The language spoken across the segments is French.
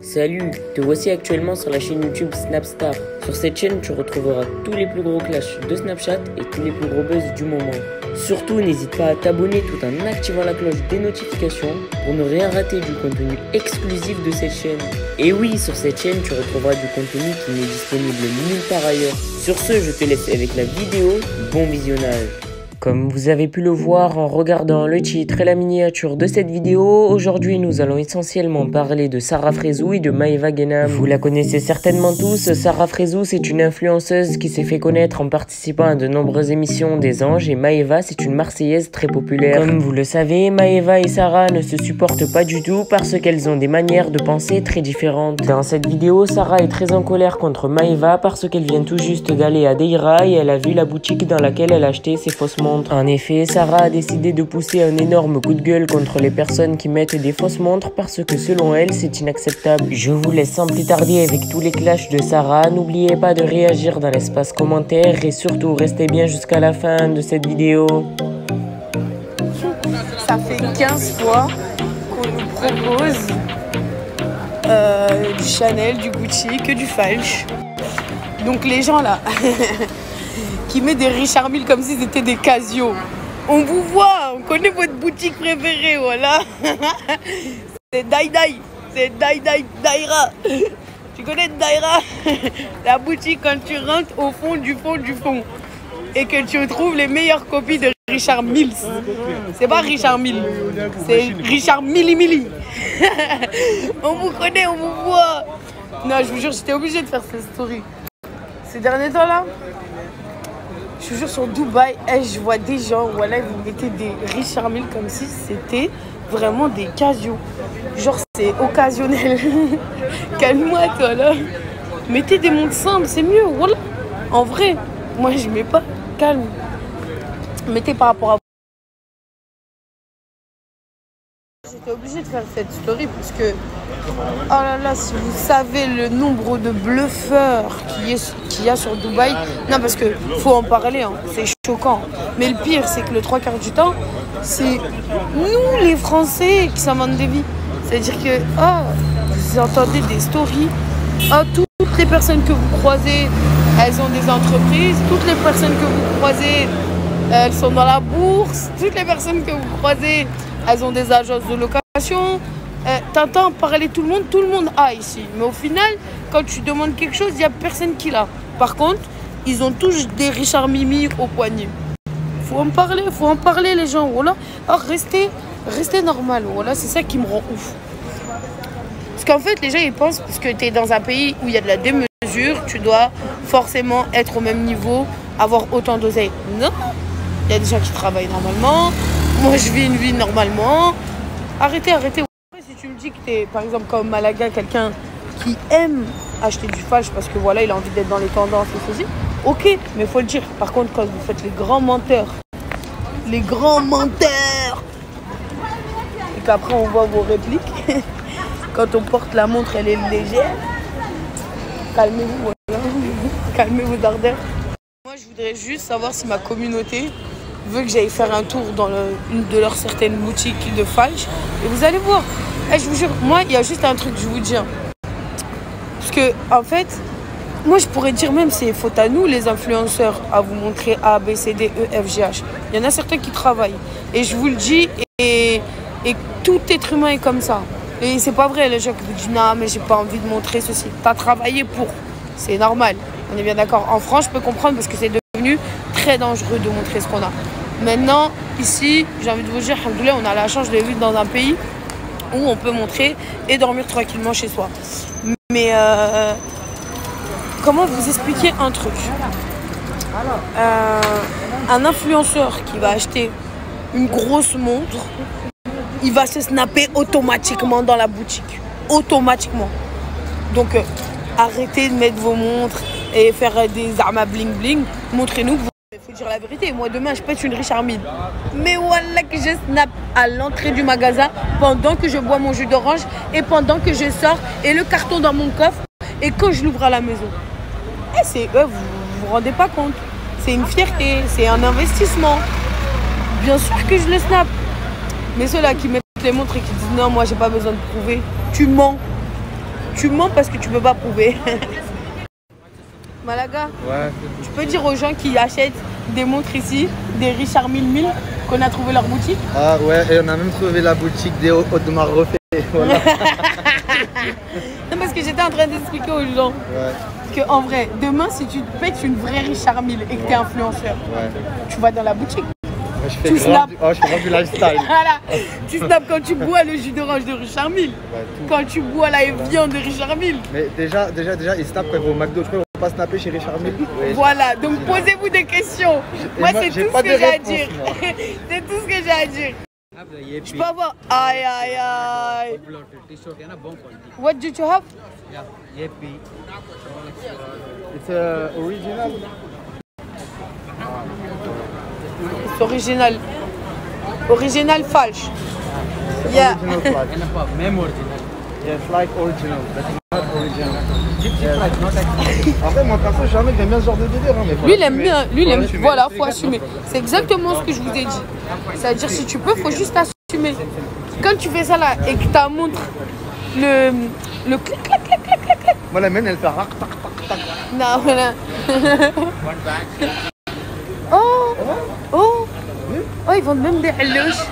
Salut, te voici actuellement sur la chaîne YouTube Snapstar. Sur cette chaîne, tu retrouveras tous les plus gros clashs de Snapchat et tous les plus gros buzz du moment. Surtout, n'hésite pas à t'abonner tout en activant la cloche des notifications pour ne rien rater du contenu exclusif de cette chaîne. Et oui, sur cette chaîne, tu retrouveras du contenu qui n'est disponible nulle part ailleurs. Sur ce, je te laisse avec la vidéo. Bon visionnage. Comme vous avez pu le voir en regardant le titre et la miniature de cette vidéo, aujourd'hui nous allons essentiellement parler de Sarah Frézou et de Maeva Guénam. Vous la connaissez certainement tous, Sarah Frézou c'est une influenceuse qui s'est fait connaître en participant à de nombreuses émissions des Anges et Maeva c'est une Marseillaise très populaire. Comme vous le savez, Maeva et Sarah ne se supportent pas du tout parce qu'elles ont des manières de penser très différentes. Dans cette vidéo, Sarah est très en colère contre Maeva parce qu'elle vient tout juste d'aller à Deira et elle a vu la boutique dans laquelle elle a acheté ses fausses montres. En effet, Sarah a décidé de pousser un énorme coup de gueule contre les personnes qui mettent des fausses montres parce que selon elle, c'est inacceptable. Je vous laisse sans plus tarder avec tous les clashs de Sarah. N'oubliez pas de réagir dans l'espace commentaire et surtout restez bien jusqu'à la fin de cette vidéo. Ça fait 15 fois qu'on nous propose du Chanel, du Gucci, que du Falch. Donc les gens là... qui met des Richard Mille comme si c'était des Casio. On vous voit, on connaît votre boutique préférée, voilà. C'est Dai, c'est Daira. Tu connais Daira? La boutique quand tu rentres au fond du fond et que tu trouves les meilleures copies de Richard Mille. C'est pas Richard Mille, c'est Richard Milli. On vous connaît, on vous voit. Non, je vous jure, j'étais obligée de faire cette story. Ces derniers temps là, je suis toujours sur Dubaï et je vois des gens, voilà, vous mettez des Richard Mille comme si c'était vraiment des Casio. Genre c'est occasionnel. Calme-moi toi là. Mettez des montres simples, c'est mieux, voilà. En vrai, moi je mets pas, calme. Mettez par rapport à... J'étais obligée de faire cette story parce que, oh là là, si vous savez le nombre de bluffeurs qu'il y a sur Dubaï, non parce que faut en parler, hein, c'est choquant. Mais le pire, c'est que le 3/4 du temps, c'est nous les Français qui s'inventent des vies. C'est-à-dire que, vous entendez des stories, toutes les personnes que vous croisez, elles ont des entreprises, toutes les personnes que vous croisez, elles sont dans la bourse, toutes les personnes que vous croisez, elles ont des agences de location. T'entends parler tout le monde a ici. Mais au final, quand tu demandes quelque chose, il n'y a personne qui l'a. Par contre, ils ont tous des Richard Mimi au poignet. Faut en parler les gens. Voilà. Alors restez normal. Voilà, c'est ça qui me rend ouf. Parce qu'en fait, les gens ils pensent parce que tu es dans un pays où il y a de la démesure, tu dois forcément être au même niveau, avoir autant d'oseille. Non. Il y a des gens qui travaillent normalement. Moi, je vis une vie normalement. Arrêtez. Si tu me dis que tu es, par exemple, comme Malaga, quelqu'un qui aime acheter du Falch parce que voilà, il a envie d'être dans les tendances et ceci, ok, mais il faut le dire. Par contre, quand vous faites les grands menteurs, et qu'après on voit vos répliques, quand on porte la montre, elle est légère, calmez-vous, voilà. Calmez vos ardeurs. Moi, je voudrais juste savoir si ma communauté veut que j'aille faire un tour dans une de leurs certaines boutiques de Falch. Et vous allez voir. Je vous jure, moi, il y a juste un truc, je vous dis. Parce que, en fait, moi, je pourrais dire même c'est faute à nous, les influenceurs, à vous montrer A, B, C, D, E, F, G, H. Il y en a certains qui travaillent. Et je vous le dis, et tout être humain est comme ça. Et c'est pas vrai, les gens qui vous disent non, mais j'ai pas envie de montrer ceci. T'as travaillé pour. C'est normal. On est bien d'accord. En France, je peux comprendre parce que c'est devenu très dangereux de montrer ce qu'on a. Maintenant, ici, j'ai envie de vous dire, alhamdoulilah, on a la chance de vivre dans un pays où on peut montrer et dormir tranquillement chez soi. Mais comment vous expliquer un truc? Un influenceur qui va acheter une grosse montre, il va se snapper automatiquement dans la boutique. Automatiquement. Donc, arrêtez de mettre vos montres et faire des armes bling bling. Montrez-nous que vous... Il faut dire la vérité, moi demain je pète une Richard Mille. Mais voilà que je snap à l'entrée du magasin pendant que je bois mon jus d'orange et pendant que je sors et le carton dans mon coffre et quand je l'ouvre à la maison. Et c'est eux, vous rendez pas compte. C'est une fierté, c'est un investissement. Bien sûr que je le snap. Mais ceux-là qui mettent les montres et qui disent non, moi j'ai pas besoin de prouver, tu mens. tu mens parce que tu peux pas prouver. Malaga, Ouais. tu peux dire aux gens qui achètent des montres ici, des Richard Mille, qu'on a trouvé leur boutique? Ah ouais, et on a même trouvé la boutique des Audemars refait. Voilà. Non, parce que j'étais en train d'expliquer aux gens. Ouais, Parce qu'en vrai, demain, si tu te pètes une vraie Richard Mille et que t'es influenceur, ouais. tu vas dans la boutique. Moi, je fais Tu grave snaps. je fais grave du lifestyle. Voilà. Tu snaps quand tu bois le jus d'orange de Richard Mille. Ouais, tout. Quand tu bois la viande de Richard Mille. Mais déjà, ils snapent quand ils vont au McDo. Je crois qu'ils vont pas snapper chez Richard Mille. Ouais. Voilà, donc posez-vous des questions. Moi, moi, c'est j'ai tout pas ce que de j'ai à réponse, dire. moi. C'est tout ce que j'ai à dire. Je peux avoir. Aïe, aïe, aïe. What do you have? It's original. C'est original. Original falsch. Yeah. Original flag. Yes, like original. That's not original. Après, moi, perso, je suis un mec qui aime bien ce genre de délire. Hein, mais faut Lui, il aime assumer. bien. Lui, il Faut aime. assumer. Voilà, faut assumer. C'est exactement ce que je vous ai dit. C'est-à-dire, si tu peux, faut juste assumer. Quand tu fais ça là et que ta montre le clic, clac, clac, clac, clac, clac. Moi, la mienne, elle fait rac, tac, tac, tac. Non, voilà. Oh, oh, oh, ils vendent même des hallouches.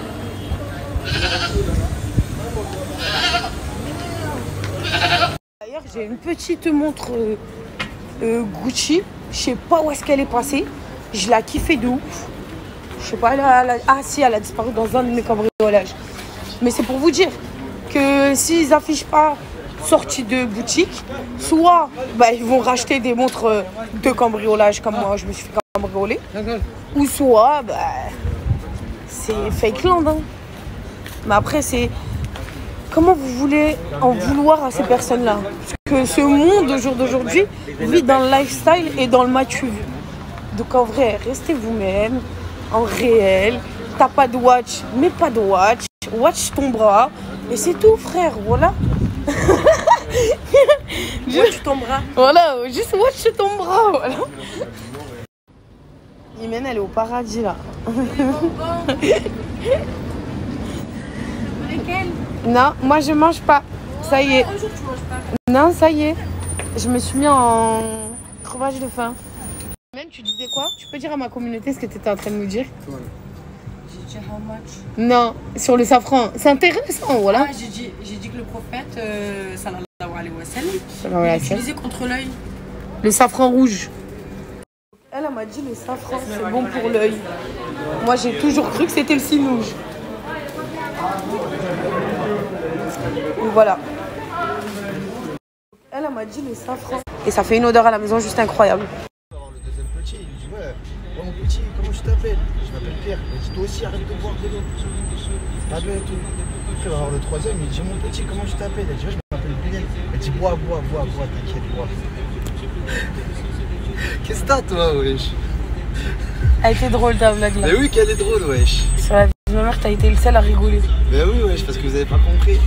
D'ailleurs, j'ai une petite montre Gucci. Je sais pas où est-ce qu'elle est passée. Je l'ai kiffée de ouf. Je sais pas, ah si, elle a disparu dans un de mes cambriolages. Mais c'est pour vous dire que s'ils affichent pas sortie de boutique, soit bah, ils vont racheter des montres de cambriolage comme moi, je me suis fait cambrioler, ou soit bah, c'est fake land. Hein. Mais après, c'est comment vous voulez en vouloir à ces personnes-là? Parce que ce monde au jour d'aujourd'hui vit dans le lifestyle et dans le matu vu. Donc en vrai, restez vous-même, en réel. T'as pas de watch, mais pas de watch. Watch ton bras. Et c'est tout, frère, voilà. Watch ton bras. Voilà, juste watch ton bras, voilà. Imen, elle est au paradis, là. Non, moi je mange pas. Ça y est. Un jour tu manges pas. Non, ça y est. Je me suis mis en crevage de faim. Même, tu disais quoi? Tu peux dire à ma communauté ce que tu étais en train de nous dire? J'ai dit how much? Non, sur le safran. C'est intéressant, voilà. Ah, j'ai dit que le prophète, sallallahu alayhi wa sallam, Sallallahu alayhi wa il sallam. utilisait contre l'œil. Le safran rouge. Elle m'a dit le safran, c'est bon pour l'œil. Moi, j'ai toujours cru que c'était le cinouge. Voilà. Elle m'a dit le safran. Et ça fait une odeur à la maison juste incroyable. Le deuxième petit, il dit ouais, mon petit, comment tu t'appelles? Je m'appelle Pierre. Il dit toi aussi arrête de boire de l'eau. Pas de tout. Après, il va voir le troisième, il dit mon petit, comment tu t'appelles? Elle dit ouais, je m'appelle Bilal. Elle dit bois, t'inquiète, bois. Qu'est-ce que t'as toi, wesh? Elle était drôle ta blague là. Mais oui, qu'elle est drôle, wesh. Sur la vie de ma mère, t'as été le seul à rigoler. Mais oui, wesh, parce que vous avez pas compris.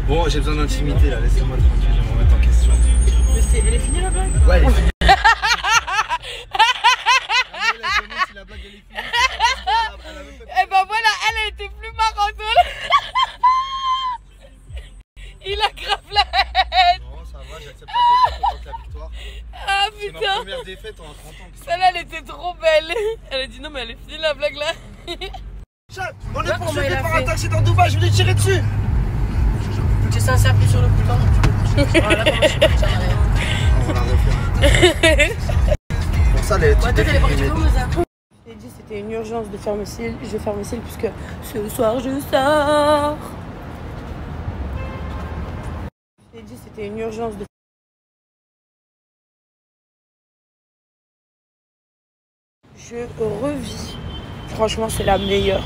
Bon, j'ai besoin d'intimité là, laissez-moi tranquille, je vais me remettre en question. Mais elle est finie la blague? Ouais, elle est finie. Et ben voilà, elle était plus marrante. Il a grave la haine. Non, ça va, j'accepte la défaite autant que la victoire. Ah C'est ma putain. première défaite en 30 ans. Celle-là, elle était trop belle. Elle a dit non, mais elle est finie la blague là. Chat, on est comment poursuivi il a par fait. un taxi dans Dubaï, je voulais tirer dessus. Tu sais, ça appuie sur le bouton. Voilà comment je fais, ça rien. On va la refaire. Pour ça, les Ouais, toi, t'es parti comment ça? J'ai dit c'était une urgence de faire mes cils. Je vais faire mes cils puisque ce soir je sors. J'ai dit c'était une urgence de. Je revis. Franchement, c'est la meilleure.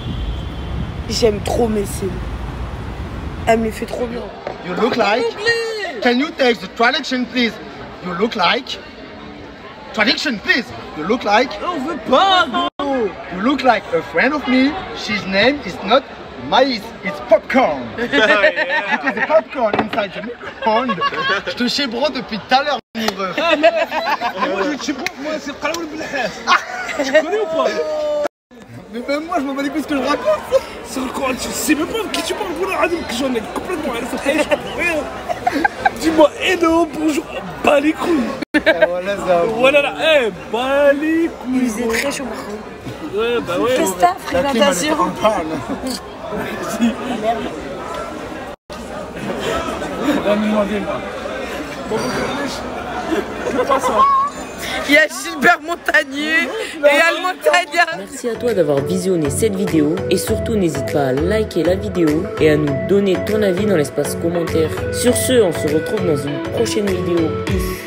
J'aime trop mes cils. Elle me les fait trop bien. You look like. Can you take the traduction, please? You look like. Traduction, please. You look like. On veut pas, You look like a friend of me. His name is not maïs, it's popcorn. Because the popcorn inside the microphone. Je te chébro depuis tout à l'heure, mon ref. Moi je sais pas, moi c'est Qalaoul Belhas. Tu connais ou pas? Mais même moi, je m'en bats les couilles ce que je raconte. sur quoi tu sais même pas de qui tu parles, voilà, que j'en ai complètement rien. Dis-moi hello, bonjour, bas les couilles. Voilà là, bas les couilles. Il faisait très chaud par contre. Ouais, bah ouais. Qu'est-ce que t'as, fréquentation? Il y a Gilbert Montagnier et il y a le Montagnard. Merci à toi d'avoir visionné cette vidéo et surtout n'hésite pas à liker la vidéo et à nous donner ton avis dans l'espace commentaire. Sur ce, on se retrouve dans une prochaine vidéo. Peace.